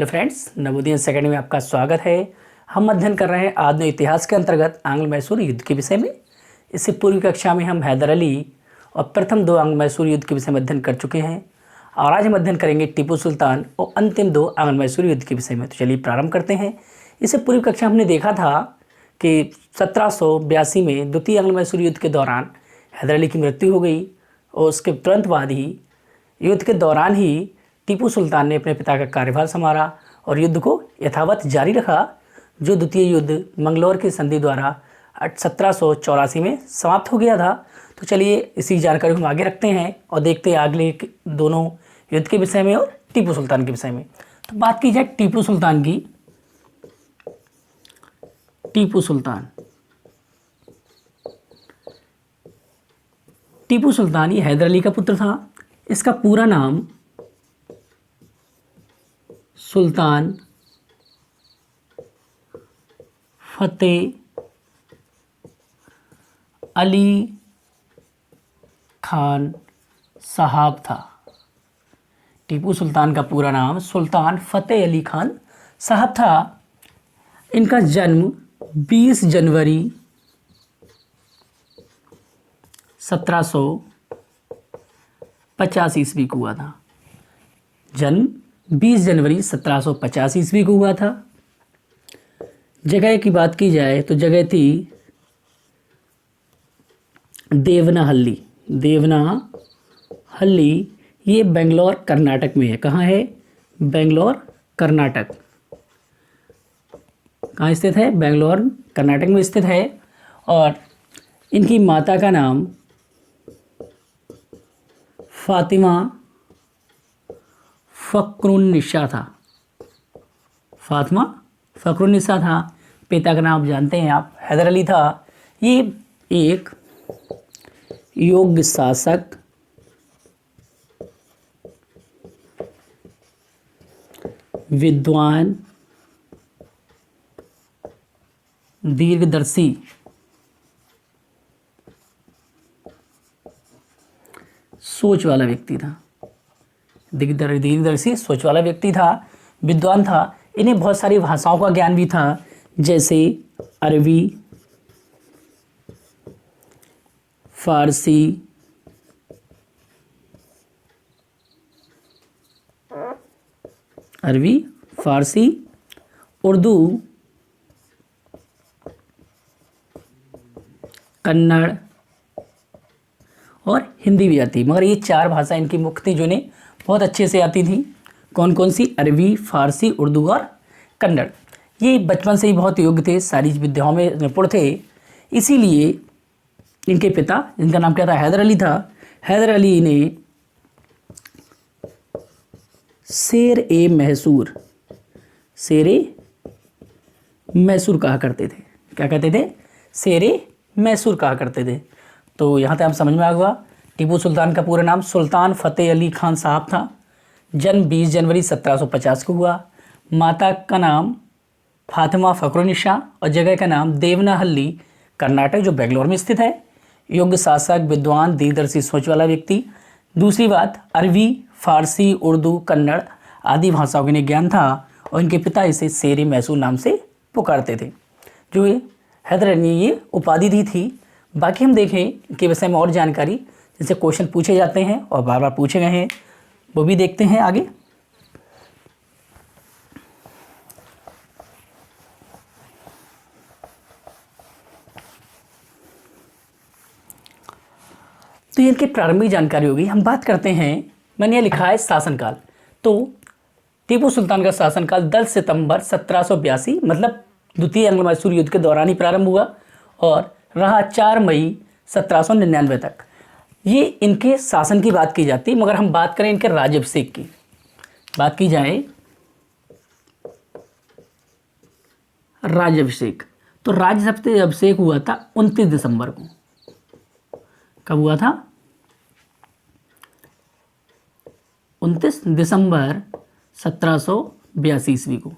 Hello friends, Navodaya academy में आपका स्वागत है। हम अध्ययन कर रहे हैं आधुनिक इतिहास के अंतर्गत आंग्ल मैसूर युद्ध के विषय में। इससे पूर्व कक्षा में हम हैदर अली और प्रथम दो आंग्ल मैसूर युद्ध के विषय में अध्ययन कर चुके हैं और आज हम अध्ययन करेंगे टीपू सुल्तान और अंतिम दो आंग्ल मैसूर युद्ध के विषय में। तो चलिए प्रारंभ करते हैं। इससे पूर्व कक्षा हमने देखा था कि 1782 में द्वितीय आंग्ल मैसूर युद्ध के दौरान हैदर अली की मृत्यु हो गई और उसके तुरंत बाद ही युद्ध के दौरान ही टीपू सुल्तान ने अपने पिता का कार्यभार संभाला और युद्ध को यथावत जारी रखा, जो द्वितीय युद्ध मंगलौर की संधि द्वारा 1784 में समाप्त हो गया था। तो चलिए इसी जानकारी को हम आगे रखते हैं और देखते हैं अगले दोनों युद्ध के विषय में और टीपू सुल्तान के विषय में। तो बात की जाए टीपू सुल्तान की। टीपू सुल्तान ये हैदर अली का पुत्र था। इसका पूरा नाम सुल्तान फतेह अली खान साहब था। टीपू सुल्तान का पूरा नाम सुल्तान फतेह अली खान साहब था। इनका जन्म 20 जनवरी 1750 ईस्वी को हुआ था। जन्म 20 जनवरी 1750 ईस्वी को हुआ था। जगह की बात की जाए तो जगह थी देवनाहल्ली। ये बेंगलोर कर्नाटक में है। कहाँ है? बेंगलोर कर्नाटक। कहाँ स्थित है? बेंगलोर कर्नाटक में स्थित है। और इनकी माता का नाम फातिमा फ़खरुन्निसा था। पिता का नाम जानते हैं आप, हैदर अली था। ये एक योग्य शासक, विद्वान, दीर्घदर्शी, सोच वाला व्यक्ति था। दीर्घदर्शी सोच वाला व्यक्ति था, विद्वान था। इन्हें बहुत सारी भाषाओं का ज्ञान भी था, जैसे अरबी, फारसी, उर्दू, कन्नड़ और हिंदी भी आती। मगर ये चार भाषा इनकी मुख्य थी जो इन्हें बहुत अच्छे से आती थी। कौन कौन सी? अरबी, फारसी, उर्दू और कन्नड़। ये बचपन से ही बहुत योग्य थे, सारी विद्याओं में निपुण थे। इसीलिए इनके पिता, जिनका नाम क्या था? हैदर अली था। हैदर अली ने शेर ए मैसूर कहा करते थे। क्या कहते थे? शेर ए मैसूर कहा करते थे। तो यहाँ तक आप समझ में आ गया। टीपू सुल्तान का पूरा नाम सुल्तान फतेह अली खान साहब था। जन्म 20 जनवरी 1750 को हुआ। माता का नाम फातिमा फ़खरुन्निसा और जगह का नाम देवनाहल्ली, कर्नाटक, जो बेंगलोर में स्थित है। योग्य शासक, विद्वान, दीर्घदर्शी, सोच वाला व्यक्ति। दूसरी बात, अरबी, फारसी, उर्दू, कन्नड़ आदि भाषाओं का ज्ञान था और इनके पिता इसे शेर मैसूर नाम से पुकारते थे। जो हैदर अली ने ये उपाधि दी थी। बाकी हम देखें इनके विषय में और जानकारी, जिनसे क्वेश्चन पूछे जाते हैं और बार बार पूछे गए हैं, वो भी देखते हैं आगे। तो इनकी प्रारंभिक जानकारी होगी। हम बात करते हैं, मैंने यह लिखा है शासनकाल। तो टीपू सुल्तान का शासनकाल 10 सितंबर 1782 मतलब द्वितीय आंग्ल मैसूर युद्ध के दौरान ही प्रारंभ हुआ और रहा 4 मई 1799 तक। ये इनके शासन की बात की जाती है। मगर हम बात करें इनके राज्याभिषेक की, बात की जाए राज्याभिषेक, तो राज्याभिषेक हुआ था 29 दिसंबर को। कब हुआ था? 29 दिसंबर 1782 ईस्वी को।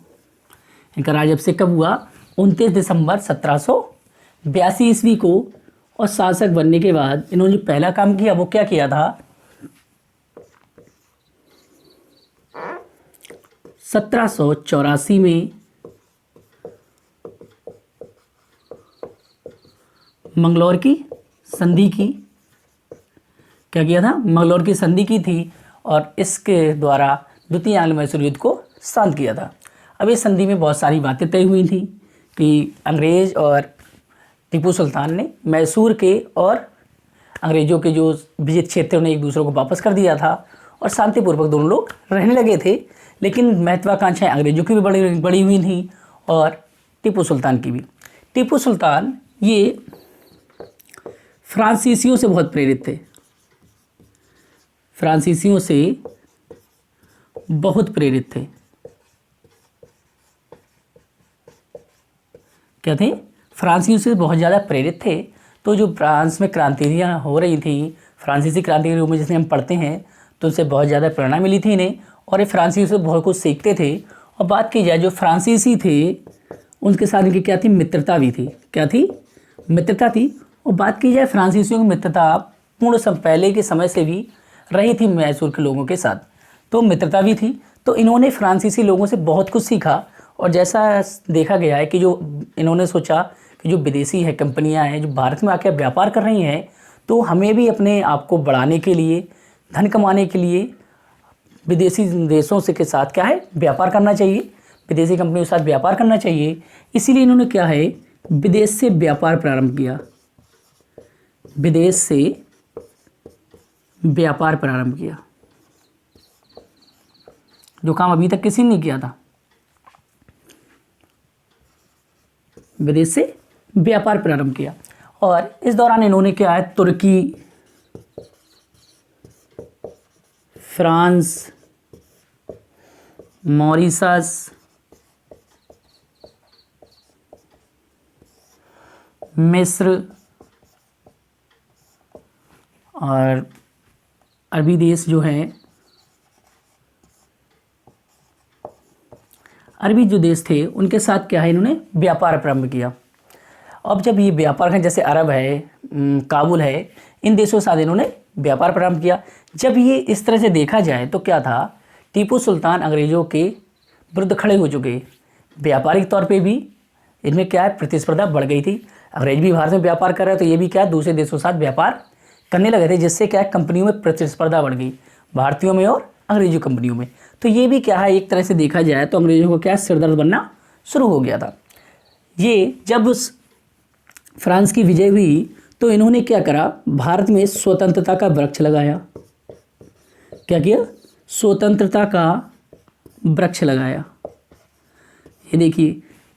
इनका राज्याभिषेक कब हुआ? 29 दिसंबर 1782 ईस्वी को। और शासक बनने के बाद इन्होंने जो पहला काम किया वो क्या किया था? 1784 में मंगलौर की संधि की, क्या किया था, मंगलौर की संधि की थी और इसके द्वारा द्वितीय आंग्ल मैसूर युद्ध को शांत किया था। अब इस संधि में बहुत सारी बातें तय हुई थी कि अंग्रेज और टीपू सुल्तान ने मैसूर के और अंग्रेजों के जो विजित क्षेत्र उन्हें एक दूसरे को वापस कर दिया था और शांतिपूर्वक दोनों लोग रहने लगे थे। लेकिन महत्वाकांक्षाएं अंग्रेजों की भी बड़ी हुई थी और टीपू सुल्तान की भी। टीपू सुल्तान ये फ्रांसीसियों से बहुत प्रेरित थे, फ्रांसीसियों से बहुत प्रेरित थे। क्या थे, फ्रांसीसियों से बहुत ज़्यादा प्रेरित थे। तो जो फ्रांस में क्रांतियाँ हो रही थी, फ्रांसीसी क्रांति के रूप में जिसे हम पढ़ते हैं, तो उनसे बहुत ज़्यादा प्रेरणा मिली थी इन्हें और ये फ्रांसीसी से बहुत कुछ सीखते थे। और बात की जाए जो फ्रांसीसी थे उनके साथ इनकी क्या थी, मित्रता भी थी। क्या थी, मित्रता थी। और बात की जाए फ्रांसीसियों की मित्रता पूर्ण पहले के समय से भी रही थी मैसूर के लोगों के साथ, तो मित्रता भी थी। तो इन्होंने फ्रांसीसी लोगों से बहुत कुछ सीखा और जैसा देखा गया है कि जो इन्होंने सोचा कि जो विदेशी है कंपनियां हैं जो भारत में आकर व्यापार कर रही हैं, तो हमें भी अपने आप को बढ़ाने के लिए, धन कमाने के लिए विदेशी देशों से के साथ क्या है, व्यापार करना चाहिए, विदेशी कंपनियों के साथ व्यापार करना चाहिए। इसीलिए इन्होंने क्या है, विदेश से व्यापार प्रारंभ किया, विदेश से व्यापार प्रारंभ किया, जो काम अभी तक किसी ने नहीं किया था। विदेश से व्यापार प्रारंभ किया और इस दौरान इन्होंने क्या है, तुर्की, फ्रांस, मॉरिशस, मिस्र और अरबी देश जो है, अरबी जो देश थे उनके साथ क्या है, इन्होंने व्यापार प्रारंभ किया। अब जब ये व्यापार है, जैसे अरब है, काबुल है, इन देशों के साथ इन्होंने व्यापार प्रारंभ किया। जब ये इस तरह से देखा जाए तो क्या था, टीपू सुल्तान अंग्रेज़ों के विरुद्ध खड़े हो चुके, व्यापारिक तौर पे भी इनमें क्या है, प्रतिस्पर्धा बढ़ गई थी। अंग्रेज भी भारत में व्यापार कर रहे तो ये भी क्या, दूसरे देशों के साथ व्यापार करने लगे थे, जिससे क्या है, कंपनियों में प्रतिस्पर्धा बढ़ गई, भारतीयों में और अंग्रेजी कंपनियों में। तो ये भी क्या है, एक तरह से देखा जाए तो अंग्रेजों को क्या सिरदर्द बनना शुरू हो गया था। ये जब फ्रांस की विजय हुई तो इन्होंने क्या करा, भारत में स्वतंत्रता का वृक्ष लगाया। क्या किया, स्वतंत्रता का वृक्ष लगाया। ये देखिए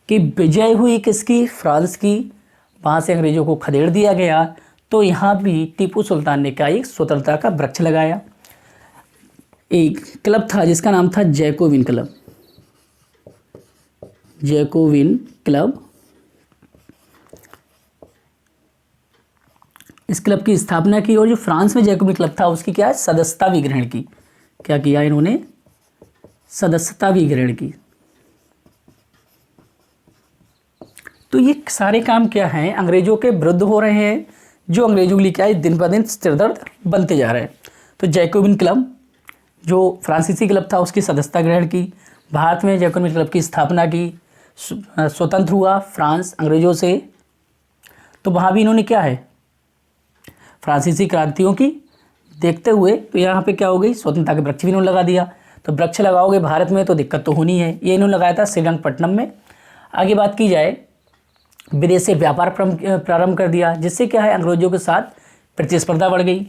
कि विजय हुई किसकी, फ्रांस की, वहाँ से अंग्रेजों को खदेड़ दिया गया। तो यहाँ भी टीपू सुल्तान ने क्या, एक स्वतंत्रता का वृक्ष लगाया। एक क्लब था जिसका नाम था जैकोबिन क्लब, जैकोबिन क्लब। इस क्लब की स्थापना की और जो फ्रांस में जैकोबिन क्लब था उसकी क्या है, सदस्यता भी ग्रहण की। क्या किया इन्होंने, सदस्यता भी ग्रहण की। तो ये सारे काम क्या हैं, अंग्रेजों के विरुद्ध हो रहे हैं, जो अंग्रेजों के लिए क्या है, दिन ब दिन सिरदर्द बनते जा रहे हैं। तो जैकोबिन क्लब जो फ्रांसीसी क्लब था उसकी सदस्यता ग्रहण की, भारत में जैकोबिन क्लब की स्थापना की, स्वतंत्र हुआ फ्रांस अंग्रेजों से। तो वहाँ भी इन्होंने क्या है, फ्रांसीसी क्रांतियों की देखते हुए तो यहाँ पे क्या हो गई, स्वतंत्रता के वृक्ष भी इन्होंने लगा दिया। तो वृक्ष लगाओगे भारत में तो दिक्कत तो होनी है, ये इन्होंने लगाया था श्रीरंगपट्टनम में। आगे बात की जाए, विदेश से व्यापार प्रारंभ कर दिया, जिससे क्या है, अंग्रेजों के साथ प्रतिस्पर्धा बढ़ गई।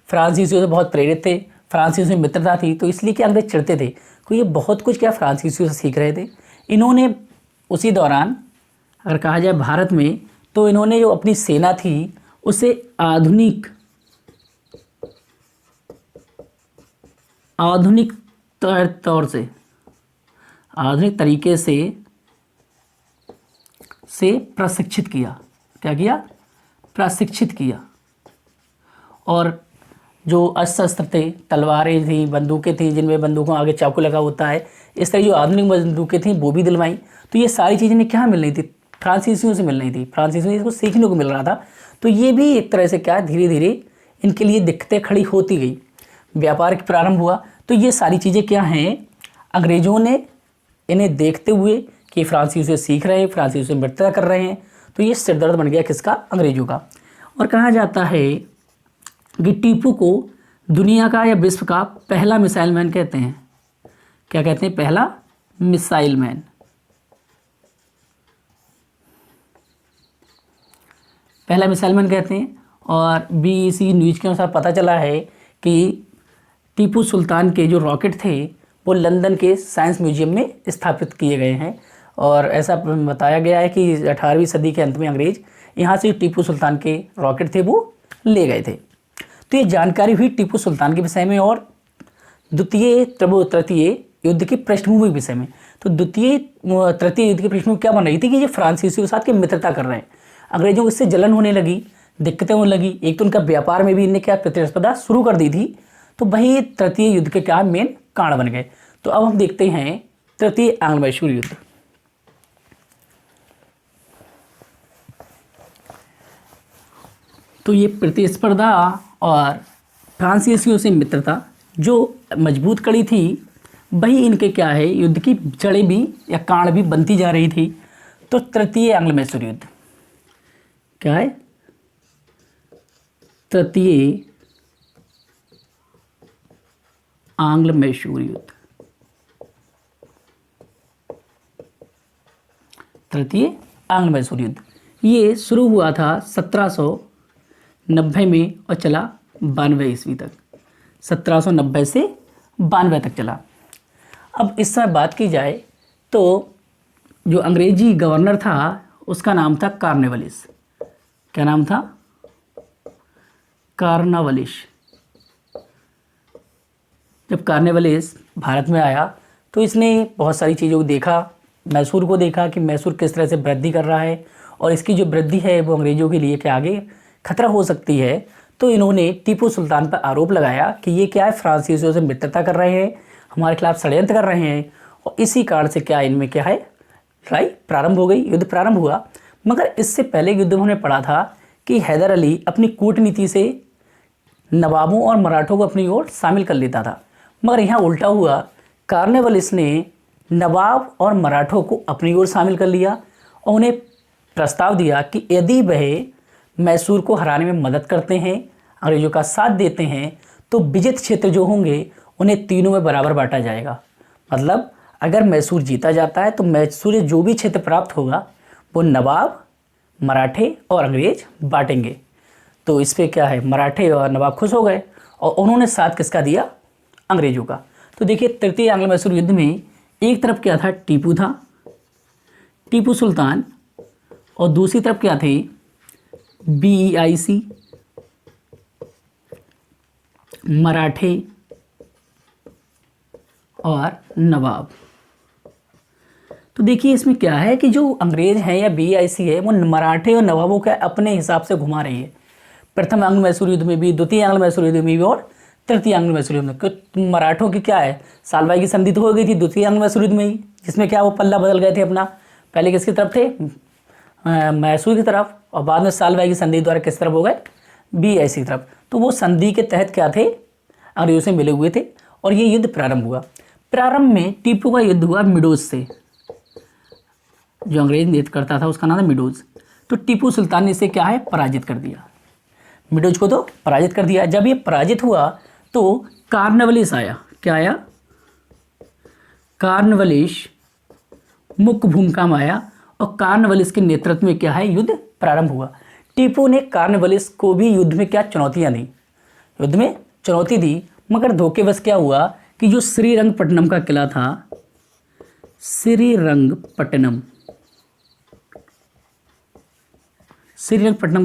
फ्रांसीसियों से बहुत प्रेरित थे, फ्रांसीसियों से मित्रता थी, तो इसलिए क्या अंग्रेज चिढ़ते थे कि ये बहुत कुछ क्या फ्रांसीसियों से सीख रहे थे। इन्होंने उसी दौरान अगर कहा जाए भारत में, तो इन्होंने जो अपनी सेना थी उसे आधुनिक तौर से, आधुनिक तरीके से प्रशिक्षित किया। क्या किया, प्रशिक्षित किया। और जो अस्त्र शस्त्र थे, तलवारें थी, बंदूकें थी, जिनमें बंदूकों आगे चाकू लगा होता है, इस तरह जो आधुनिक बंदूकें थी वो भी दिलवाई। तो ये सारी चीज़ें ने क्या मिल रही थी, फ्रांसीसियों से मिल रही थी, फ्रांसीसियों से इसको सीखने को मिल रहा था। तो ये भी एक तरह से क्या, धीरे धीरे इनके लिए दिक्कतें खड़ी होती गई, व्यापार प्रारंभ हुआ। तो ये सारी चीज़ें क्या हैं, अंग्रेज़ों ने इन्हें देखते हुए कि फ्रांसीसी से सीख रहे हैं, फ्रांसीसी से मित्रता कर रहे हैं, तो ये सिरदर्द बन गया किसका? अंग्रेजों का। और कहा जाता है कि टीपू को दुनिया का या विश्व का पहला मिसाइल मैन कहते हैं। क्या कहते हैं? पहला मिसाइल मैन। पहला मिसाइल मैन कहते हैं। और BBC न्यूज़ के अनुसार पता चला है कि टीपू सुल्तान के जो रॉकेट थे वो लंदन के साइंस म्यूजियम में स्थापित किए गए हैं। और ऐसा बताया गया है कि 18वीं सदी के अंत में अंग्रेज यहाँ से टीपू सुल्तान के रॉकेट थे वो ले गए थे। तो ये जानकारी हुई टीपू सुल्तान के विषय में और द्वितीय तृतीय युद्ध की पृष्ठभूमि के विषय में। तो द्वितीय तृतीय युद्ध की पृष्ठभूमि क्या बन रही थी कि ये फ्रांसीसियों के साथ की मित्रता कर रहे हैं। अंग्रेजों को इससे जलन होने लगी, दिक्कतें होने लगी। एक तो उनका व्यापार में भी इनने क्या प्रतिस्पर्धा शुरू कर दी थी, तो वही तृतीय युद्ध के क्या मेन कारण बन गए। तो अब हम देखते हैं तृतीय आंग्ल मैसूर युद्ध। तो ये प्रतिस्पर्धा और फ्रांसीसियों से मित्रता जो मजबूत कड़ी थी, वही इनके क्या है युद्ध की जड़ें भी या कांड भी बनती जा रही थी। तो तृतीय आंग्ल मैसूर युद्ध क्या है? तृतीय आंग्ल मैसूर युद्ध। तृतीय आंग्ल मैसूर युद्ध ये शुरू हुआ था 1790 में और चला 92 ईस्वी तक। 1790 से 92 तक चला। अब इस समय बात की जाए तो जो अंग्रेजी गवर्नर था उसका नाम था कॉर्नवालिस। क्या नाम था? कॉर्नवालिस। जब कॉर्नवालिस भारत में आया तो इसने बहुत सारी चीज़ों को देखा, मैसूर को देखा कि मैसूर किस तरह से वृद्धि कर रहा है और इसकी जो वृद्धि है वो अंग्रेज़ों के लिए क्या आगे खतरा हो सकती है। तो इन्होंने टीपू सुल्तान पर आरोप लगाया कि ये क्या है, फ्रांसीसियों से मित्रता कर रहे हैं, हमारे खिलाफ षड्यंत्र कर रहे हैं। और इसी कारण से क्या इनमें क्या है लड़ाई प्रारंभ हो गई, युद्ध प्रारंभ हुआ। मगर इससे पहले युद्ध में हमने पढ़ा था कि हैदर अली अपनी कूटनीति से नवाबों और मराठों को अपनी ओर शामिल कर लेता था। मगर यहाँ उल्टा हुआ, कॉर्नवालिस ने नवाब और मराठों को अपनी ओर शामिल कर लिया और उन्हें प्रस्ताव दिया कि यदि वह मैसूर को हराने में मदद करते हैं, अंग्रेजों का साथ देते हैं, तो विजित क्षेत्र जो होंगे उन्हें तीनों में बराबर बांटा जाएगा। मतलब अगर मैसूर जीता जाता है तो मैसूर से जो भी क्षेत्र प्राप्त होगा वो नवाब, मराठे और अंग्रेज बांटेंगे। तो इस पर क्या है, मराठे और नवाब खुश हो गए और उन्होंने साथ किसका दिया? अंग्रेजों का। तो देखिए तृतीय आंग्ल मैसूर युद्ध में एक तरफ क्या था? टीपू था, टीपू सुल्तान, और दूसरी तरफ क्या थे? BEIC, मराठे और नवाब। तो देखिए इसमें क्या है कि जो अंग्रेज हैं या BEIC है वो मराठे और नवाबों का अपने हिसाब से घुमा रही है। प्रथम आंग्ल मैसूर युद्ध में भी, द्वितीय आंग्ल मैसूर युद्ध में भी और तृतीय आंग्ल मैसूर युद्ध में। मराठों की क्या है, सालबाई की संधि तो हो गई थी द्वितीय आंग्ल मैसूर युद्ध में ही, जिसमें क्या वो पल्ला बदल गए थे अपना। पहले किसकी तरफ थे? मैसूर की तरफ, और बाद में सालबाई की संधि द्वारा किस तरफ हो गए? BEIC की तरफ। तो वो संधि के तहत क्या थे? अंग्रेजों से मिले हुए थे और ये युद्ध प्रारंभ हुआ। प्रारंभ में टीपू का युद्ध हुआ मिडोज से। जो अंग्रेज नृत्य करता था उसका नाम था मिडोज। तो टीपू सुल्तान ने इसे क्या है पराजित कर दिया, मिडोज को तो पराजित कर दिया। जब ये पराजित हुआ तो कॉर्नवालिस आया। क्या आया? कॉर्नवालिस मुख्य भूमिका में आया और कॉर्नवालिस के नेतृत्व में क्या है युद्ध प्रारंभ हुआ। टीपू ने कॉर्नवालिस को भी युद्ध में क्या चुनौतियां दी, युद्ध में चुनौती दी। मगर धोखेवश क्या हुआ कि जो श्रीरंगपट्टनम का किला था, श्रीरंगपट्टनम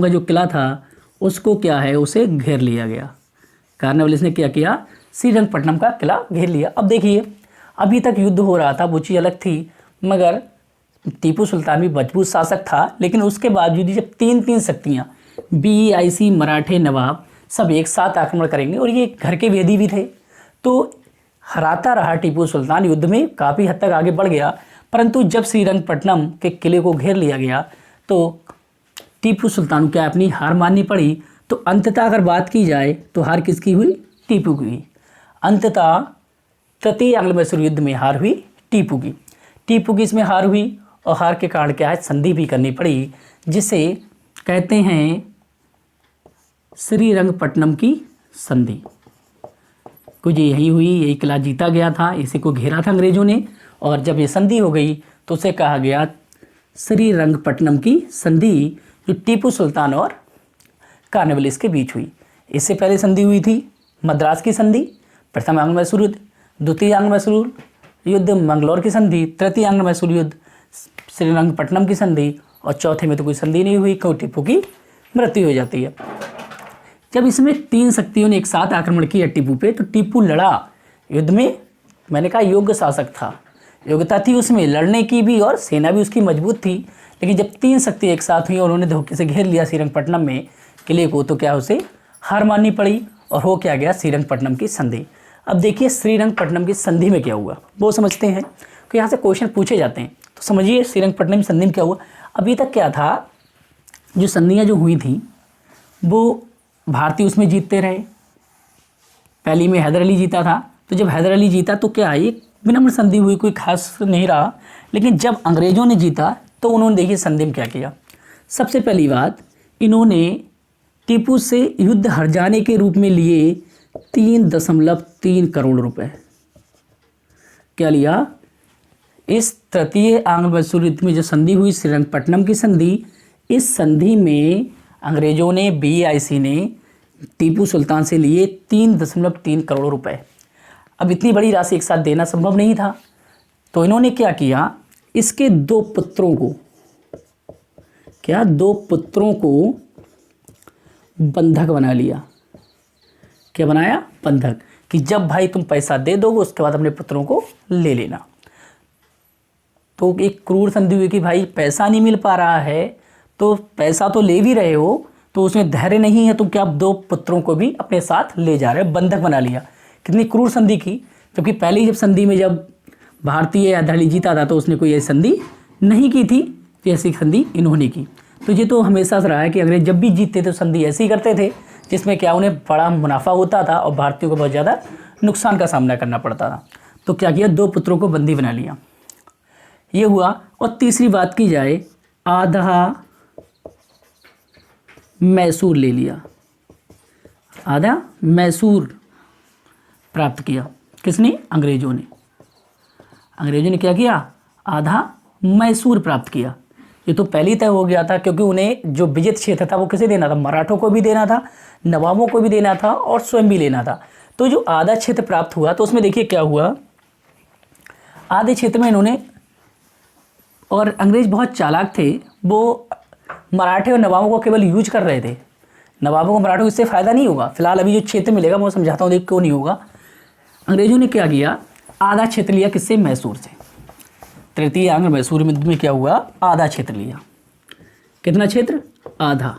का जो किला था उसको क्या है उसे घेर लिया गया। कॉर्नवालिस ने क्या किया? श्रीरंगपट्टनम का किला घेर लिया। अब देखिए अभी तक युद्ध हो रहा था वो चीज़ अलग थी, मगर टीपू सुल्तान भी मजबूत शासक था। लेकिन उसके बावजूद जब तीन शक्तियाँ BEIC, मराठे, नवाब सब एक साथ आक्रमण करेंगे और ये घर के वेदी भी थे, तो हराता रहा टीपू सुल्तान, युद्ध में काफ़ी हद तक आगे बढ़ गया। परंतु जब श्रीरंगपट्टनम के किले को घेर लिया गया तो टीपू सुल्तान को क्या अपनी हार माननी पड़ी। तो अंततः अगर बात की जाए तो हार किसकी हुई? टीपू की हुई। अंततः तृतीय आंग्ल मैसूर युद्ध में हार हुई टीपू की। टीपू की इसमें हार हुई और हार के कारण क्या है, संधि भी करनी पड़ी, जिसे कहते हैं श्रीरंगपट्टनम की संधि। कुछ यही हुई, यही किला जीता गया था, इसी को घेरा था अंग्रेजों ने, और जब ये संधि हो गई तो उसे कहा गया श्रीरंगपट्टनम की संधि, जो टीपू सुल्तान और कॉर्नवालिस के बीच हुई। इससे पहले संधि हुई थी मद्रास की संधि, प्रथम आंग्ल मैसूर युद्ध, द्वितीय आंग्ल मैसूर युद्ध मंगलौर की संधि, तृतीय आंग्ल मैसूर युद्ध श्रीरंगपट्टनम की संधि, और चौथे में तो कोई संधि नहीं हुई क्योंकि टीपू की मृत्यु हो जाती है। जब इसमें 3 शक्तियों ने एक साथ आक्रमण किया टीपू पे, तो टीपू लड़ा युद्ध में, मैंने कहा योग्य शासक था, योग्यता थी उसमें लड़ने की भी और सेना भी उसकी मजबूत थी। लेकिन जब 3 शक्ति एक साथ हुई और उन्होंने धोखे से घेर लिया श्रीरंगपट्टनम में किले को, तो क्या उसे हार माननी पड़ी और हो क्या गया, श्रीरंगपट्टनम की संधि। अब देखिए श्रीरंगपट्टनम की संधि में क्या हुआ वो समझते हैं, कि यहाँ से क्वेश्चन पूछे जाते हैं, तो समझिए श्रीरंगपट्टनम की संधि में क्या हुआ। अभी तक क्या था, जो संधियाँ जो हुई थी वो भारतीय उसमें जीतते रहे। पहली में हैदर अली जीता था, तो जब हैदर अली जीता तो क्या एक विनम्र संधि हुई, कोई खास नहीं रहा। लेकिन जब अंग्रेज़ों ने जीता तो उन्होंने देखिए संधि में क्या किया। सबसे पहली बात, इन्होंने टीपू से युद्ध हर जाने के रूप में लिए 3.3 करोड़ रुपए। क्या लिया, इस तृतीय आंग्ल मैसूर युद्ध में जो संधि हुई श्रीरंगपट्टनम की संधि, इस संधि में अंग्रेजों ने, BIC ने टीपू सुल्तान से लिए 3.3 करोड़ रुपए। अब इतनी बड़ी राशि एक साथ देना संभव नहीं था, तो इन्होंने क्या किया, इसके 2 पुत्रों को, क्या 2 पुत्रों को बंधक बना लिया। क्या बनाया, बंधक, कि जब भाई तुम पैसा दे दोगे उसके बाद अपने पुत्रों को ले लेना। तो एक क्रूर संधि हुई कि भाई पैसा नहीं मिल पा रहा है, तो पैसा तो ले भी रहे हो, तो उसमें धैर्य नहीं है, तो क्या आप 2 पुत्रों को भी अपने साथ ले जा रहे हो, बंधक बना लिया। कितनी क्रूर संधि की, क्योंकि पहले जब संधि में जब भारतीय हैदर अली जीता था तो उसने कोई ऐसी संधि नहीं की थी, तो ऐसी संधि इन्होंने की। तो ये तो हमेशा से रहा है कि अंग्रेज जब भी जीतते थे तो संधि ऐसी करते थे जिसमें क्या उन्हें बड़ा मुनाफा होता था और भारतीयों को बहुत ज़्यादा नुकसान का सामना करना पड़ता था। तो क्या किया, 2 पुत्रों को बंदी बना लिया, ये हुआ। और तीसरी बात की जाए, आधा मैसूर ले लिया, आधा मैसूर प्राप्त किया। किसने, अंग्रेजों ने। अंग्रेजों ने क्या किया, आधा मैसूर प्राप्त किया। ये तो पहले ही तय हो गया था, क्योंकि उन्हें जो विजित क्षेत्र था वो किसे देना था, मराठों को भी देना था, नवाबों को भी देना था और स्वयं भी लेना था। तो जो आधा क्षेत्र प्राप्त हुआ, तो उसमें देखिए क्या हुआ, आधे क्षेत्र में इन्होंने, और अंग्रेज बहुत चालाक थे, वो मराठे और नवाबों को केवल यूज कर रहे थे। नवाबों को मराठों को इससे फ़ायदा नहीं होगा। फिलहाल अभी जो क्षेत्र मिलेगा मैं समझाता हूँ, देख क्यों नहीं होगा। अंग्रेजों ने क्या किया, आधा क्षेत्र लिया, किससे, मैसूर से। तृतीय आंग्ल मैसूर युद्ध में क्या हुआ, आधा क्षेत्र लिया। कितना क्षेत्र, आधा।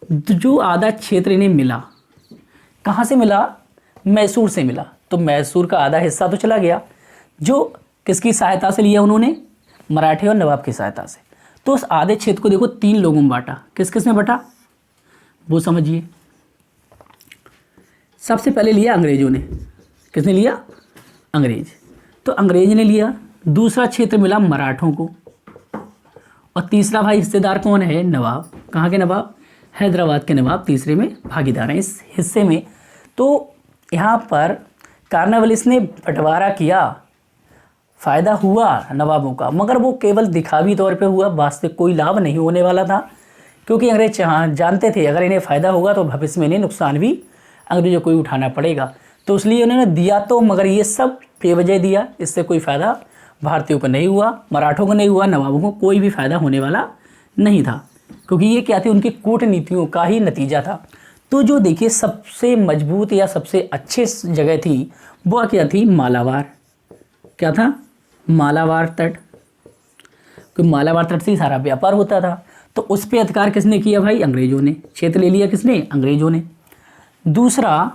जो आधा क्षेत्र इन्हें मिला, कहाँ से मिला, मैसूर से मिला। तो मैसूर का आधा हिस्सा तो चला गया, जो किसकी सहायता से लिया उन्होंने, मराठे और नवाब की सहायता से। तो उस आधे क्षेत्र को देखो 3 लोगों में बांटा। किस किस में बांटा वो समझिए। सबसे पहले लिया अंग्रेजों ने। किसने लिया, अंग्रेज। तो अंग्रेज ने लिया। दूसरा क्षेत्र मिला मराठों को, और तीसरा भाई हिस्सेदार कौन है, नवाब। कहाँ के नवाब, हैदराबाद के नवाब तीसरे में भागीदार हैं इस हिस्से में। तो यहाँ पर कॉर्नवालिस ने बंटवारा किया, फ़ायदा हुआ नवाबों का, मगर वो केवल दिखावी तौर पे हुआ, वास्तविक कोई लाभ नहीं होने वाला था। क्योंकि अंग्रेज जानते थे अगर इन्हें फ़ायदा होगा तो भविष्य में इन्हें नुकसान भी अंग्रेजों को ही उठाना पड़ेगा। तो इसलिए उन्होंने दिया तो, मगर ये सब बेवजह दिया, इससे कोई फ़ायदा भारतीयों को नहीं हुआ, मराठों को नहीं हुआ, नवाबों को कोई भी फ़ायदा होने वाला नहीं था, क्योंकि ये क्या थी, उनकी कूटनीतियों का ही नतीजा था। तो जो देखिए सबसे मजबूत या सबसे अच्छे जगह थी वो क्या थी, मालाबार। क्या था, मालाबार तट। क्योंकि मालाबार तट से ही सारा व्यापार होता था। तो उस पर अधिकार किसने किया भाई, अंग्रेजों ने। क्षेत्र ले लिया किसने, अंग्रेजों ने। दूसरा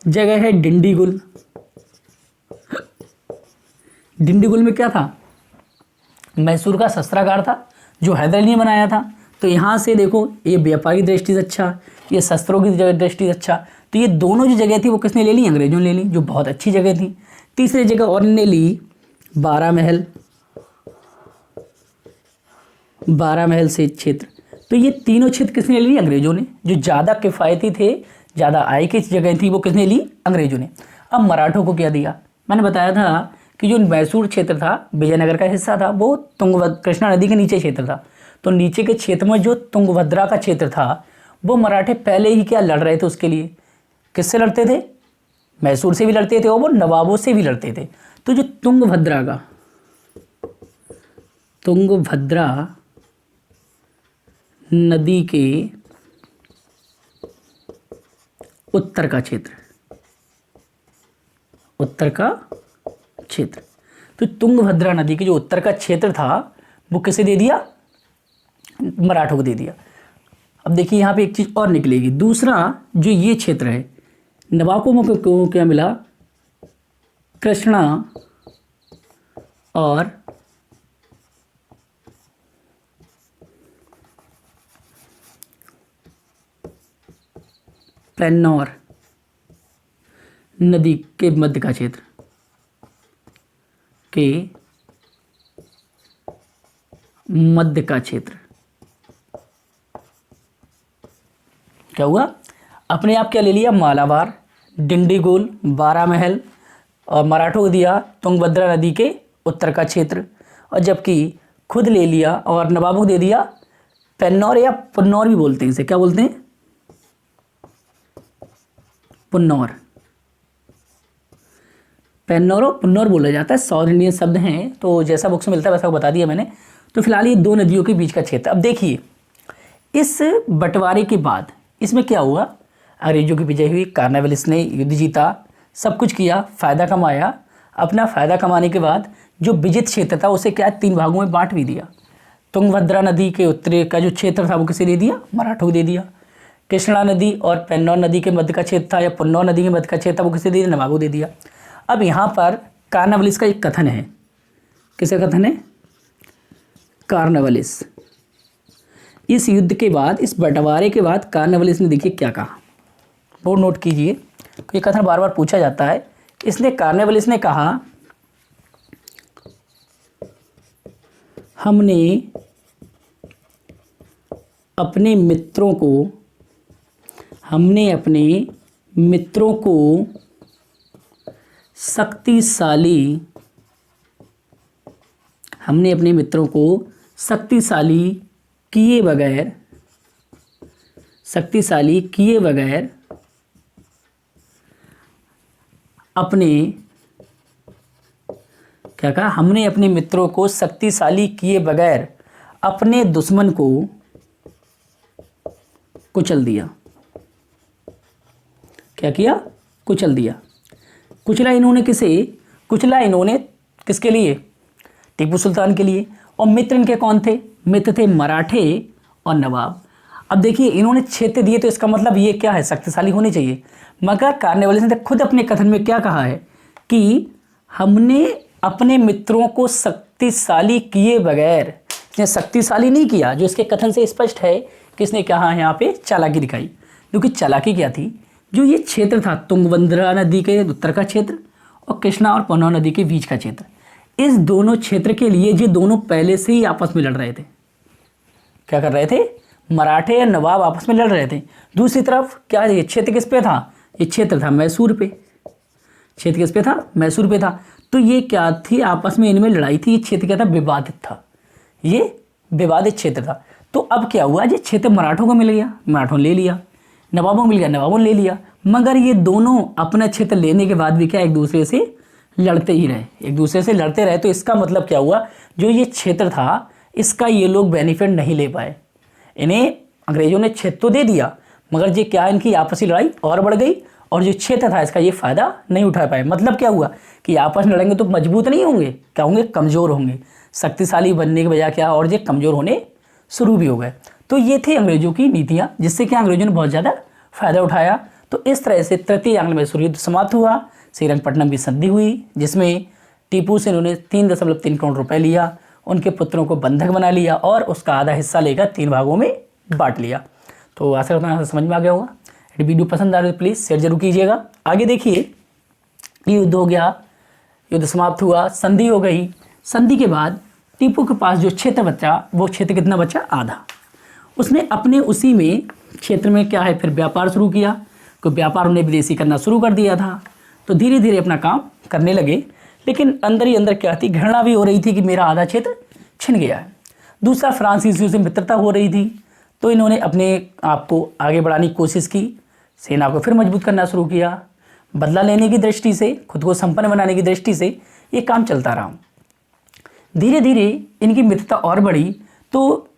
जगह है डिंडीगुल। डिंडीगुल में क्या था, मैसूर का शस्त्रागार था जो हैदर अली ने बनाया था। तो यहाँ से देखो, ये व्यापारी दृष्टि से अच्छा, ये शस्त्रों की दृष्टि से अच्छा। तो ये दोनों जो जगह थी वो किसने ले ली, अंग्रेजों ने ले ली, जो बहुत अच्छी जगह थी। तीसरी जगह और ने ली बारह महल से क्षेत्र। तो ये तीनों क्षेत्र किसने लिए? अंग्रेजों ने। जो ज़्यादा किफ़ायती थे, ज़्यादा आय की जगह थी, वो किसने ली? अंग्रेजों ने। अब मराठों को क्या दिया? मैंने बताया था कि जो मैसूर क्षेत्र था, विजयनगर का हिस्सा था, वो तुंगभद्रा कृष्णा नदी के नीचे क्षेत्र था। तो नीचे के क्षेत्र में जो तुंगभद्रा का क्षेत्र था, वो मराठे पहले ही क्या लड़ रहे थे उसके लिए? किससे लड़ते थे? मैसूर से भी लड़ते थे और वो नवाबों से भी लड़ते थे। तो जो तुंगभद्रा नदी के उत्तर का क्षेत्र, तो तुंगभद्रा नदी के जो उत्तर का क्षेत्र था, वो किसे दे दिया? मराठों को दे दिया। अब देखिए यहाँ पे एक चीज़ और निकलेगी। दूसरा जो ये क्षेत्र है, नवाबों को क्या मिला? कृष्णा और पेन्नौर नदी के मध्य का क्षेत्र क्या हुआ? अपने आप क्या ले लिया? मालाबार, डिंडीगुल, बारह महल, और मराठों को दिया तुंगभद्रा नदी के उत्तर का क्षेत्र, और जबकि खुद ले लिया और नवाबों को दे दिया पेन्नौर, या पुन्नौर भी बोलते हैं इसे। क्या बोलते हैं? पुन्नौर। पेन्नौर और पुन्नौर बोला जाता है, साउथ इंडियन शब्द हैं, तो जैसा बुक्स में मिलता है वैसा बता दिया मैंने। तो फिलहाल ये दो नदियों के बीच का क्षेत्र। अब देखिए इस बंटवारे के बाद इसमें क्या हुआ? अंग्रेजों की विजय हुई, कार्नवालिस ने युद्ध जीता, सब कुछ किया, फ़ायदा कमाया। अपना फ़ायदा कमाने के बाद जो विजित क्षेत्र था उसे क्या 3 भागों में बांट भी दिया। तुंगभद्रा नदी के उत्तरी का जो क्षेत्र था वो किसे दे दिया? मराठों को दे दिया। कृष्णा नदी और पेन्नौर नदी के मध्य का क्षेत्र था, या पुन्नौर नदी के मध्य का क्षेत्र था, वो किसे दे दिया? नवाबों को दे दिया। अब यहाँ पर कार्नवालिस का एक कथन है। किसका कथन है? कार्नवालिस। इस युद्ध के बाद, इस बंटवारे के बाद कार्नवालिस ने देखिए क्या कहा, वो नोट कीजिए, ये कथन बार बार पूछा जाता है। इसने कार्नवालिस ने कहा, हमने अपने मित्रों को शक्तिशाली किए बगैर अपने क्या कहा? हमने अपने मित्रों को शक्तिशाली किए बगैर अपने दुश्मन को कुचल दिया। क्या किया? कुचल दिया। कुचला इन्होंने किसके लिए? टीपू सुल्तान के लिए। और मित्र इनके कौन थे? मित्र थे मराठे और नवाब। अब देखिए इन्होंने क्षेत्र दिए, तो इसका मतलब ये क्या है? शक्तिशाली होने चाहिए। मगर कार्नवालिस ने खुद अपने कथन में क्या कहा है कि हमने अपने मित्रों को शक्तिशाली किए बगैर, इसने शक्तिशाली नहीं किया, जो इसके कथन से स्पष्ट है। किसने कहा? यहाँ पे चालाकी दिखाई। क्योंकि चालाकी क्या थी? जो ये क्षेत्र था तुंगभद्रा नदी के उत्तर का क्षेत्र और कृष्णा और पेन्नौर नदी के बीच का क्षेत्र, इस दोनों क्षेत्र के लिए ये दोनों पहले से ही आपस में लड़ रहे थे। क्या कर रहे थे? मराठे और नवाब आपस में लड़ रहे थे। दूसरी तरफ क्या ये क्षेत्र किस पे था? ये क्षेत्र था मैसूर पे। क्षेत्र किस पे था? मैसूर पे था। तो ये क्या थी? आपस में इनमें लड़ाई थी। ये क्षेत्र क्या था? विवादित था। ये विवादित क्षेत्र था। तो अब क्या हुआ? ये क्षेत्र मराठों को मिल गया, मराठों ने ले लिया। नवाबों को मिल गया, नवाबों ने ले लिया। मगर ये दोनों अपना क्षेत्र लेने के बाद भी क्या एक दूसरे से लड़ते ही रहे, एक दूसरे से लड़ते रहे। तो इसका मतलब क्या हुआ? जो ये क्षेत्र था इसका ये लोग बेनिफिट नहीं ले पाए। इन्हें अंग्रेजों ने क्षेत्र तो दे दिया, मगर ये क्या इनकी आपसी लड़ाई और बढ़ गई, और जो क्षेत्र था इसका ये फ़ायदा नहीं उठा पाए। मतलब क्या हुआ कि आपस में लड़ेंगे तो मजबूत नहीं होंगे, क्या होंगे? कमज़ोर होंगे। शक्तिशाली बनने के बजाय क्या, और ये कमज़ोर होने शुरू भी हो गए। तो ये थे अंग्रेजों की नीतियाँ, जिससे कि अंग्रेजों ने बहुत ज़्यादा फ़ायदा उठाया। तो इस तरह से तृतीय आंग्ल मैसूर युद्ध समाप्त हुआ। श्रीरंगपट्टनम की संधि हुई, जिसमें टीपू से इन्होंने 3.3 करोड़ रुपए लिया, उनके पुत्रों को बंधक बना लिया और उसका आधा हिस्सा लेकर 3 भागों में बांट लिया। तो आशा करता हूँ समझ में आ गया होगा। यदि वीडियो पसंद आ रही है तो प्लीज़ शेयर जरूर कीजिएगा। आगे देखिए, ये युद्ध हो गया युद्ध समाप्त हुआ, संधि हो गई। संधि के बाद टीपू के पास जो क्षेत्र बचा, वो क्षेत्र कितना बचा? आधा। उसने अपने उसी में क्षेत्र में क्या है फिर व्यापार शुरू किया, क्योंकि व्यापार उन्हें विदेशी करना शुरू कर दिया था। तो धीरे धीरे अपना काम करने लगे, लेकिन अंदर ही अंदर क्या थी, घृणा भी हो रही थी कि मेरा आधा क्षेत्र छिन गया है। दूसरा, फ्रांसीसियों से मित्रता हो रही थी, तो इन्होंने अपने आप को आगे बढ़ाने की कोशिश की, सेना को फिर मजबूत करना शुरू किया। बदला लेने की दृष्टि से, खुद को संपन्न बनाने की दृष्टि से ये काम चलता रहा। धीरे धीरे इनकी मित्रता और बढ़ी, तो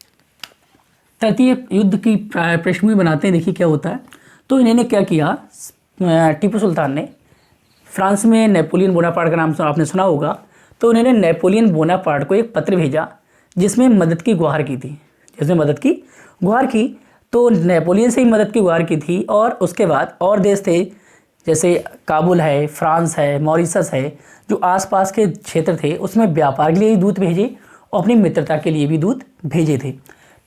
तृतीय युद्ध की पृष्ठभूमि बनाते हैं। देखिए क्या होता है। तो इन्होंने क्या किया, टीपू सुल्तान ने, फ्रांस में नेपोलियन बोनापार्ट का नाम आपने सुना होगा, तो उन्होंने नेपोलियन बोनापार्ट को एक पत्र भेजा जिसमें मदद की गुहार की थी, तो नेपोलियन से ही मदद की गुहार की थी। और उसके बाद और देश थे, जैसे काबुल है, फ्रांस है, मॉरिशस है, जो आसपास के क्षेत्र थे, उसमें व्यापार के लिए दूत भेजे और अपनी मित्रता के लिए भी दूत भेजे थे।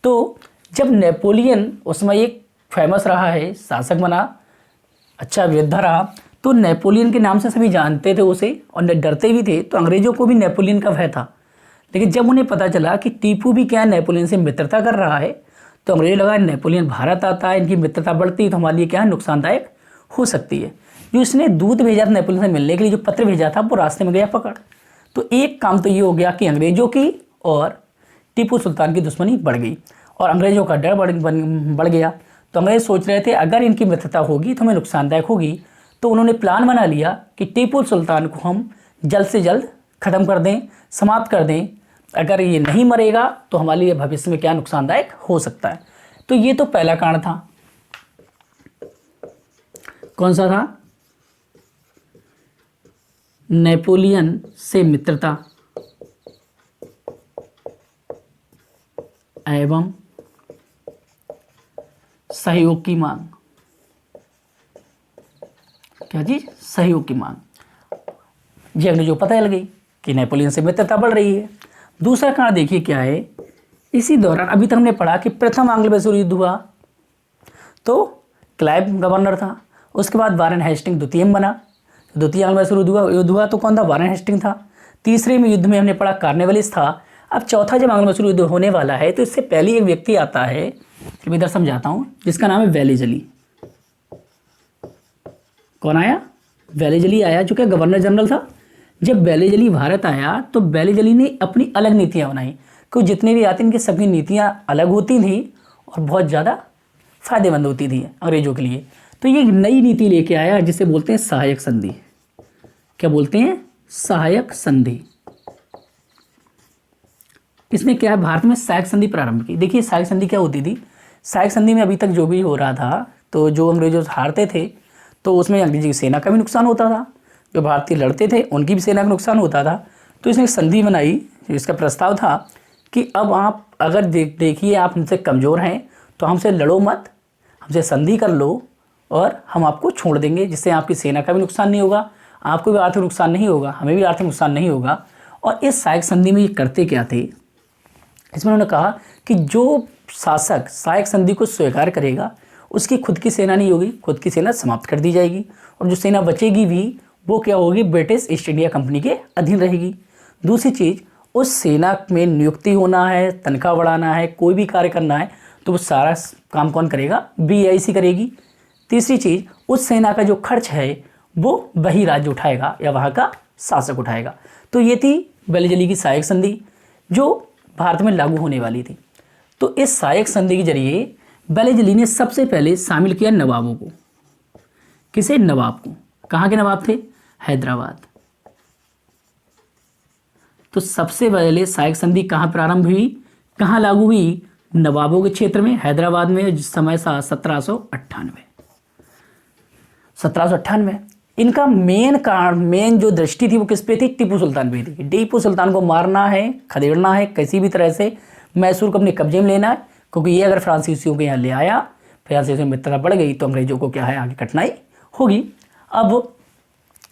तो जब नेपोलियन उसमें एक फेमस रहा है, शासक बना, अच्छा योद्धा रहा, तो नेपोलियन के नाम से सभी जानते थे उसे और डरते भी थे। तो अंग्रेज़ों को भी नेपोलियन का भय था। लेकिन जब उन्हें पता चला कि टीपू भी क्या नेपोलियन से मित्रता कर रहा है, तो अंग्रेज़ों लगा नेपोलियन भारत आता है, इनकी मित्रता बढ़ती है तो हमारे लिए क्या है, नुकसानदायक हो सकती है। जो इसने दूत भेजा था नेपोलियन से मिलने के लिए, जो पत्र भेजा था, वो रास्ते में गया पकड़। तो एक काम तो ये हो गया कि अंग्रेज़ों की और टीपू सुल्तान की दुश्मनी बढ़ गई और अंग्रेज़ों का डर बढ़ गया। तो अंग्रेज़ सोच रहे थे अगर इनकी मित्रता होगी तो हमें नुकसानदायक होगी। तो उन्होंने प्लान बना लिया कि टीपू सुल्तान को हम जल्द से जल्द ख़त्म कर दें, समाप्त कर दें। अगर ये नहीं मरेगा तो हमारे लिए भविष्य में क्या नुकसानदायक हो सकता है। तो ये तो पहला कारण था। कौन सा था? नेपोलियन से मित्रता एवं सहयोग की मांग। क्या चीज? सहयोग की मांग। जी अंग्रेजों को पता लग गई कि नेपोलियन से मित्रता बढ़ रही है। दूसरा कारण देखिए क्या है, इसी दौरान अभी तक हमने पढ़ा कि प्रथम आंग्ल मैसूर युद्ध हुआ, तो क्लाइव गवर्नर था। उसके बाद वारेन हेस्टिंग द्वितीय बना, द्वितीय आंग्ल मैसूर युद्ध हुआ तो कौन था? वारेन हेस्टिंग था। तीसरे में युद्ध में हमने पढ़ा कार्नेवालिस था। अब चौथा जब आंग्ल मैसूर युद्ध होने वाला है, तो इससे पहले एक व्यक्ति आता है, मैं इधर समझाता हूँ, जिसका नाम है वेलेजली। कौन आया? वेलेजली आया, जो क्या गवर्नर जनरल था। जब वेलेजली भारत आया तो वेलेजली ने अपनी अलग नीतियाँ बनाई, क्योंकि जितने भी आते इनकी सबकी नीतियाँ अलग होती थी और बहुत ज़्यादा फायदेमंद होती थी अंग्रेजों के लिए। तो ये एक नई नीति लेके आया जिसे बोलते हैं सहायक संधि। क्या बोलते हैं? सहायक संधि। इसने क्या है, भारत में सहायक संधि प्रारंभ की। देखिए सहायक संधि क्या होती थी। सहायक संधि में अभी तक जो भी हो रहा था, तो जो अंग्रेजों से हारते थे तो उसमें अंग्रेजी की सेना का भी नुकसान होता था, जो भारतीय लड़ते थे उनकी भी सेना का नुकसान होता था। तो इसने एक संधि बनाई, इसका प्रस्ताव था कि अब आप अगर देखिए आप हमसे कमज़ोर हैं तो हमसे लड़ो मत, हमसे संधि कर लो और हम आपको छोड़ देंगे, जिससे आपकी सेना का भी नुकसान नहीं होगा, आपको भी आर्थिक नुकसान नहीं होगा, हमें भी आर्थिक नुकसान नहीं होगा। और इस सहायक संधि में ये करते क्या थे, इसमें उन्होंने कहा कि जो शासक सहायक संधि को स्वीकार करेगा उसकी खुद की सेना नहीं होगी, खुद की सेना समाप्त कर दी जाएगी, और जो सेना बचेगी भी वो क्या होगी, ब्रिटिश ईस्ट इंडिया कंपनी के अधीन रहेगी। दूसरी चीज़, उस सेना में नियुक्ति होना है, तनख्वाह बढ़ाना है, कोई भी कार्य करना है तो वो सारा काम कौन करेगा? BIC करेगी। तीसरी चीज़, उस सेना का जो खर्च है वो वही राज्य उठाएगा या वहाँ का शासक उठाएगा। तो ये थी वेलेजली की सहायक संधि जो भारत में लागू होने वाली थी। तो इस सहायक संधि के जरिए वेलेजली ने सबसे पहले शामिल किया नवाबों को। किसे? नवाब को। कहाँ के नवाब थे? हैदराबाद। तो सबसे पहले सहायक संधि कहाँ प्रारंभ हुई, कहाँ लागू हुई? नवाबों के क्षेत्र में, हैदराबाद में, जिस समय था 1798। इनका मेन जो दृष्टि थी वो किस पे थी? टीपू सुल्तान पे थी। टीपू सुल्तान को मारना है, खदेड़ना है, किसी भी तरह से मैसूर को अपने कब्जे में लेना है, क्योंकि ये अगर फ्रांसीसियों के यहाँ ले आया, फ्रांसीसियों में मित्रता बढ़ गई तो अंग्रेजों को क्या है, आगे कठिनाई होगी। अब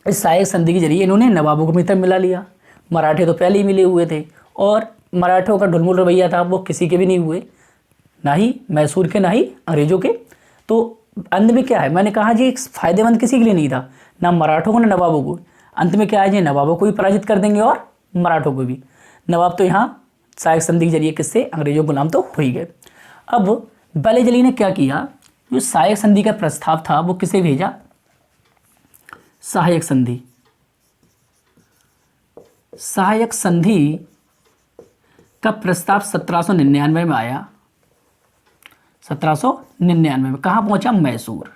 इस सहायक संधि के जरिए इन्होंने नवाबों को मित्र मिला लिया। मराठे तो पहले ही मिले हुए थे और मराठों का ढुलमुल रवैया था, वो किसी के भी नहीं हुए, ना ही मैसूर के ना ही अंग्रेजों के। तो अंत में क्या है, मैंने कहा जी एक फ़ायदेमंद किसी के लिए नहीं था, ना मराठों को ना नवाबों को। अंत में क्या है जी, नवाबों को भी पराजित कर देंगे और मराठों को भी। नवाब तो यहाँ सहायक संधि के जरिए किससे, अंग्रेजों गुलाम तो हो ही गए। अब बलेजली ने क्या किया, जो सहायक संधि का प्रस्ताव था वो किसे भेजा, सहायक संधि। सहायक संधि का प्रस्ताव 1799 में आया। 1799 में कहाँ पहुंचा, मैसूर।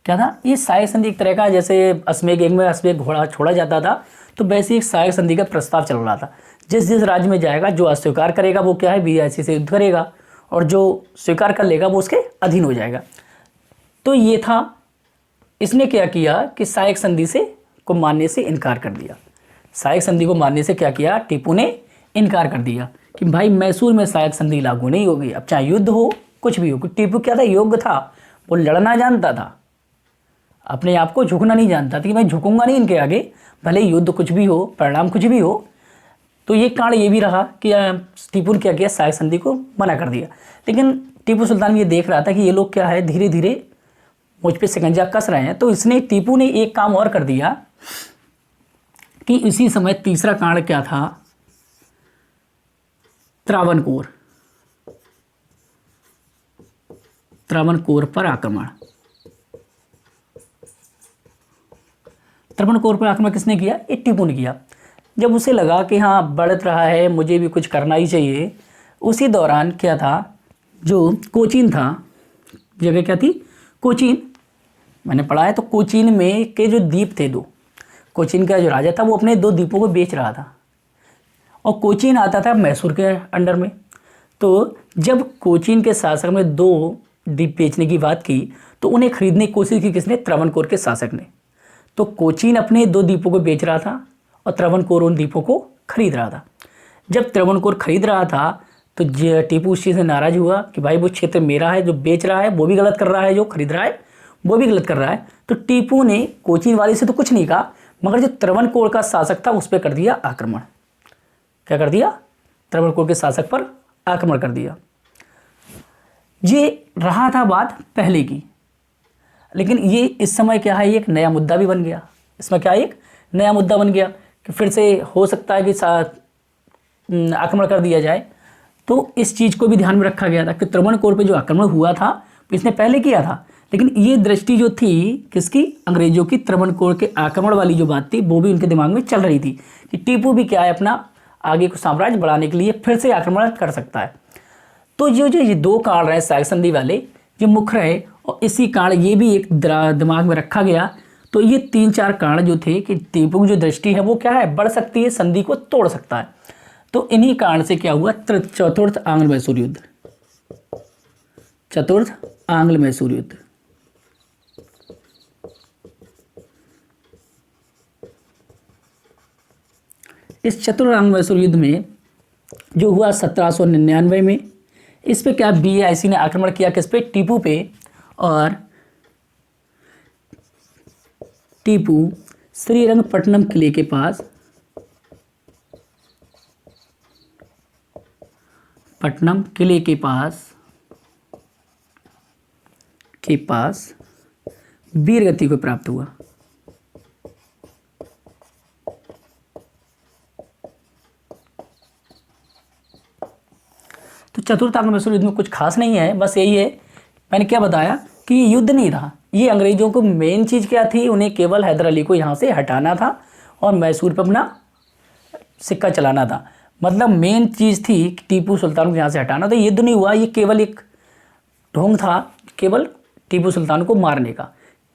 क्या था ये, सहायक संधि एक तरह का, जैसे अश्वमेध यज्ञ में अश्वमेध घोड़ा छोड़ा जाता था, तो वैसे एक सहायक संधि का प्रस्ताव चल रहा था। जिस जिस राज्य में जाएगा, जो अस्वीकार करेगा वो क्या है, बीआईसी से युद्ध करेगा, और जो स्वीकार कर लेगा वो उसके अधीन हो जाएगा। तो ये था, इसने क्या किया कि सहायक संधि से को मानने से इनकार कर दिया। सहायक संधि को मानने से क्या किया, टीपू ने इनकार कर दिया कि भाई मैसूर में सहायक संधि लागू नहीं होगी। अब चाहे युद्ध हो, कुछ भी हो। टीपू क्या था, योग्य था, वो लड़ना जानता था, अपने आप को झुकना नहीं जानता था कि मैं झुकूंगा नहीं इनके आगे, भले युद्ध कुछ भी हो, परिणाम कुछ भी हो। तो ये कारण ये भी रहा कि टीपू ने क्या किया, सहायक संधि को मना कर दिया। लेकिन टीपू सुल्तान ये देख रहा था कि ये लोग क्या है, धीरे धीरे मुझ पे शिकंजा कस रहे हैं। तो इसने, टीपू ने एक काम और कर दिया कि इसी समय तीसरा कांड क्या था, त्रावणकोर। त्रावणकोर पर आक्रमण। त्रावणकोर पर आक्रमण किसने किया, ये टीपू ने किया। जब उसे लगा कि हाँ बढ़त रहा है, मुझे भी कुछ करना ही चाहिए, उसी दौरान क्या था, जो कोचीन था, जगह क्या थी, कोचीन, मैंने पढ़ा है। तो कोचीन में के जो द्वीप थे दो, कोचीन का जो राजा था वो अपने दो द्वीपों को बेच रहा था, और कोचीन आता था मैसूर के अंडर में। तो जब कोचीन के शासक ने दो द्वीप बेचने की बात की, तो उन्हें खरीदने की कोशिश की किसने, त्रावणकोर के शासक ने। तो कोचीन अपने दो द्वीपों को बेच रहा था और त्रावणकोर उन द्वीपों को खरीद रहा था। जब त्रावणकोर खरीद रहा था तो टीपू उस चीज़ से नाराज हुआ कि भाई वो क्षेत्र मेरा है, जो बेच रहा है वो भी गलत कर रहा है, जो खरीद रहा है वो भी गलत कर रहा है। तो टीपू ने कोचीन वाले से तो कुछ नहीं कहा, मगर जो त्रावणकोर का शासक था उस पर कर दिया आक्रमण। क्या कर दिया, त्रावणकोर के शासक पर आक्रमण कर दिया। ये रहा था बात पहले की, लेकिन ये इस समय क्या है, एक नया मुद्दा भी बन गया। इसमें क्या, एक नया मुद्दा बन गया कि फिर से हो सकता है कि आक्रमण कर दिया जाए। तो इस चीज़ को भी ध्यान में रखा गया था कि त्रावणकोर पे जो आक्रमण हुआ था इसने पहले किया था, लेकिन ये दृष्टि जो थी किसकी, अंग्रेजों की, त्रावणकोर के आक्रमण वाली जो बात थी वो भी उनके दिमाग में चल रही थी कि टीपू भी क्या है, अपना आगे को साम्राज्य बढ़ाने के लिए फिर से आक्रमण कर सकता है। तो ये दो कारण रहे सहायक संधि वाले, ये मुख्य रहे, और इसी कारण ये भी एक दिमाग में रखा गया। तो ये 3-4 कारण जो थे कि टीपू की जो दृष्टि है वो क्या है, बढ़ सकती है, संधि को तोड़ सकता है। तो इन्हीं कारण से क्या हुआ, चतुर्थ आंग्ल मैसूर युद्ध। चतुर्थ आंग्ल मैसूर युद्ध। इस चतुर्थ आंग्ल मैसूर युद्ध में जो हुआ 1799 में, इस पे क्या, बीआईसी ने आक्रमण किया किस पे, टीपू पे। और टीपू श्रीरंगपट्टनम किले के पास, पट्टनम किले के पास वीरगति को प्राप्त हुआ। तो चतुर्थ आंग्ल मैसूर युद्ध में कुछ खास नहीं है, बस यही है, मैंने क्या बताया कि ये युद्ध नहीं था। ये अंग्रेजों को मेन चीज़ क्या थी, उन्हें केवल हैदर अली को यहाँ से हटाना था और मैसूर पर अपना सिक्का चलाना था। मतलब मेन चीज़ थी कि टीपू सुल्तान को यहाँ से हटाना। तो युद्ध नहीं हुआ, ये केवल एक ढोंग था, केवल टीपू सुल्तान को मारने का,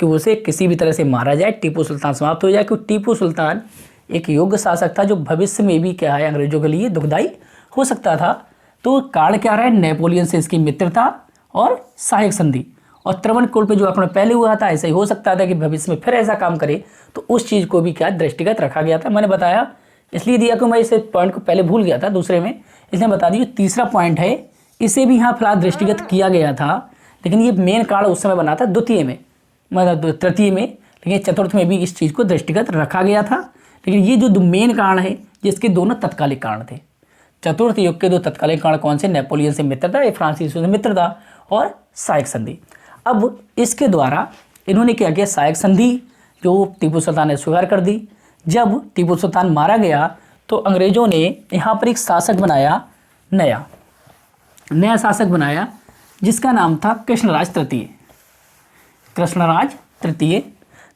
कि उसे किसी भी तरह से मारा जाए, टीपू सुल्तान समाप्त हो जाए। क्योंकि टीपू सुल्तान एक योग्य शासक था जो भविष्य में भी क्या है, अंग्रेजों के लिए दुखदायी हो सकता था। तो कारण क्या रहा है, नेपोलियन से इसकी मित्रता और सहायक संधि, और त्रावणकोर पे जो अपना पहले हुआ था, ऐसा ही हो सकता था कि भविष्य में फिर ऐसा काम करे। तो उस चीज़ को भी क्या दृष्टिगत रखा गया था। मैंने बताया इसलिए दिया कि मैं इस पॉइंट को पहले भूल गया था दूसरे में, इसलिए बता दी। तीसरा पॉइंट है, इसे भी यहाँ फिलहाल दृष्टिगत किया गया था, लेकिन ये मेन कारण उस समय बना था द्वितीय में, मतलब तृतीय में, लेकिन चतुर्थ में भी इस चीज़ को दृष्टिगत रखा गया था। लेकिन ये जो मेन कारण है, जिसके दोनों तत्कालिक कारण थे। चतुर्थ युग के दो तत्कालिक कारण कौन से, नेपोलियन से मित्रता, फ्रांसीसियों से मित्रता और सहायक संधि। अब इसके द्वारा इन्होंने क्या किया, सहायक संधि जो टीपू सुल्तान ने स्वीकार कर दी। जब टीपू सुल्तान मारा गया तो अंग्रेज़ों ने यहाँ पर एक शासक बनाया, नया शासक बनाया जिसका नाम था कृष्णराज तृतीय। कृष्णराज तृतीय,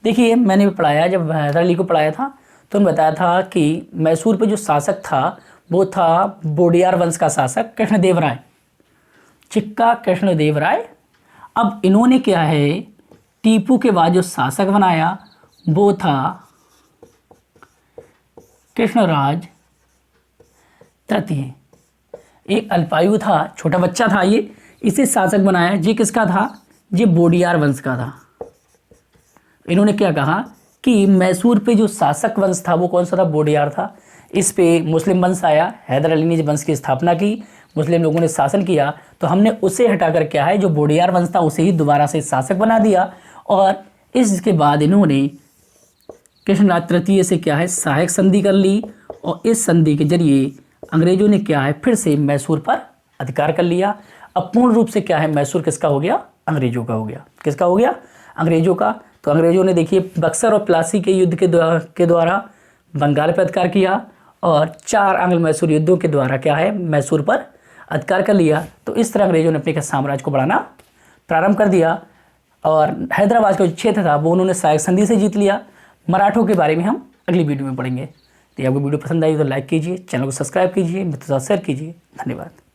देखिए मैंने भी पढ़ाया, जब हैदर अली को पढ़ाया था तो उन्होंने बताया था कि मैसूर पे जो शासक था वो था बोडियार वंश का शासक कृष्णदेव राय, चिक्का कृष्णदेव राय। अब इन्होंने क्या है, टीपू के बाद जो शासक बनाया वो था कृष्णराज तृतीय। एक अल्पायु था, छोटा बच्चा था ये, इसे शासक बनाया। ये किसका था, ये बोडियार वंश का था। इन्होंने क्या कहा कि मैसूर पे जो शासक वंश था वो कौन सा था, बोडियार था। इस पे मुस्लिम वंश आया, हैदर अली ने जब वंश की स्थापना की, मुस्लिम लोगों ने शासन किया, तो हमने उसे हटाकर क्या है, जो बोडियार वंश था उसे ही दोबारा से शासक बना दिया। और इसके बाद इन्होंने कृष्णराज तृतीय से क्या है, सहायक संधि कर ली, और इस संधि के जरिए अंग्रेजों ने क्या है, फिर से मैसूर पर अधिकार कर लिया। अब पूर्ण रूप से क्या है, मैसूर किसका हो गया, अंग्रेजों का हो गया। किसका हो गया, अंग्रेजों का। तो अंग्रेजों ने देखिए बक्सर और प्लासी के युद्ध के द्वारा बंगाल पर अधिकार किया, और 4 आंग्ल मैसूर युद्धों के द्वारा क्या है, मैसूर पर अधिकार कर लिया। तो इस तरह अंग्रेजों ने अपने साम्राज्य को बढ़ाना प्रारंभ कर दिया, और हैदराबाद का जो क्षेत्र था वो उन्होंने सहायक संधि से जीत लिया। मराठों के बारे में हम अगली वीडियो में पढ़ेंगे। तो आपको वीडियो पसंद आई तो लाइक कीजिए, चैनल को सब्सक्राइब कीजिए, मित्रों के साथ शेयर कीजिए। धन्यवाद।